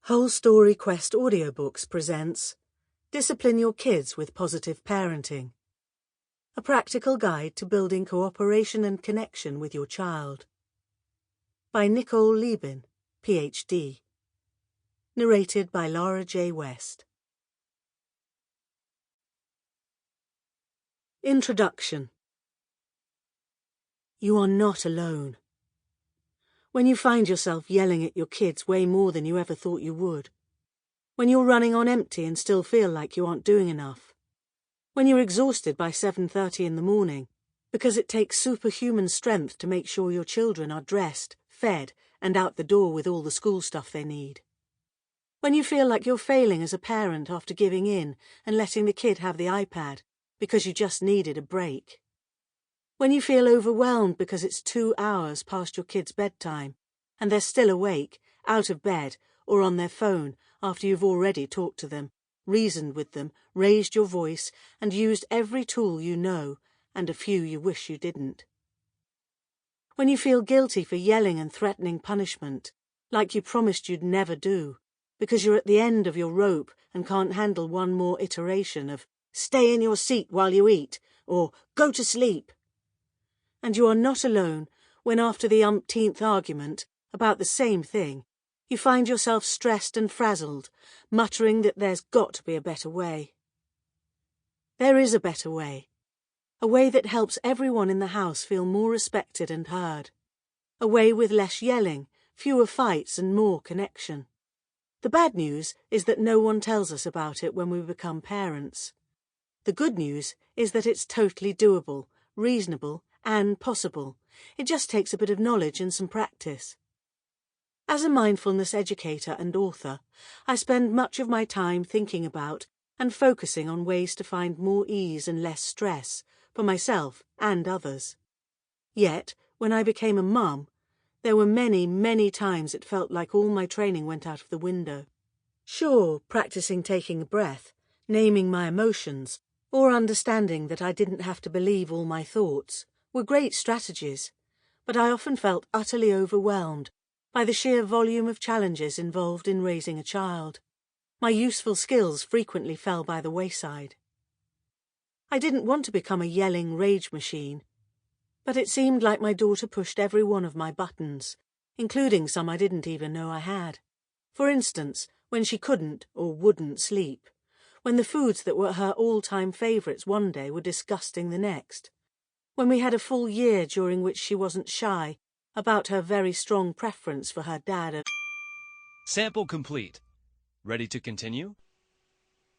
Whole Story Quest Audiobooks presents Discipline Your Kids with Positive Parenting, a practical guide to building cooperation and connection with your child. By Nicole Libin, PhD. Narrated by Lara J. West. Introduction. You are not alone. When you find yourself yelling at your kids way more than you ever thought you would. When you're running on empty and still feel like you aren't doing enough. When you're exhausted by 7:30 in the morning, because it takes superhuman strength to make sure your children are dressed, fed, and out the door with all the school stuff they need. When you feel like you're failing as a parent after giving in and letting the kid have the iPad because you just needed a break. When you feel overwhelmed because it's 2 hours past your kid's bedtime and they're still awake, out of bed, or on their phone after you've already talked to them, reasoned with them, raised your voice, and used every tool you know, and a few you wish you didn't. When you feel guilty for yelling and threatening punishment, like you promised you'd never do, because you're at the end of your rope and can't handle one more iteration of "stay in your seat while you eat," or "go to sleep." And you are not alone when, after the umpteenth argument about the same thing, you find yourself stressed and frazzled, muttering that there's got to be a better way. There is a better way. A way that helps everyone in the house feel more respected and heard. A way with less yelling, fewer fights, and more connection. The bad news is that no one tells us about it when we become parents. The good news is that it's totally doable, reasonable, and possible. It just takes a bit of knowledge and some practice. As a mindfulness educator and author, I spend much of my time thinking about and focusing on ways to find more ease and less stress for myself and others. Yet, when I became a mum, there were many, many times it felt like all my training went out of the window. Sure, practicing taking a breath, naming my emotions, or understanding that I didn't have to believe all my thoughts were great strategies, but I often felt utterly overwhelmed by the sheer volume of challenges involved in raising a child. My useful skills frequently fell by the wayside. I didn't want to become a yelling rage machine, but it seemed like my daughter pushed every one of my buttons, including some I didn't even know I had. For instance, when she couldn't or wouldn't sleep, when the foods that were her all-time favourites one day were disgusting the next, when we had a full year during which she wasn't shy about her very strong preference for her dad. Sample complete. Ready to continue?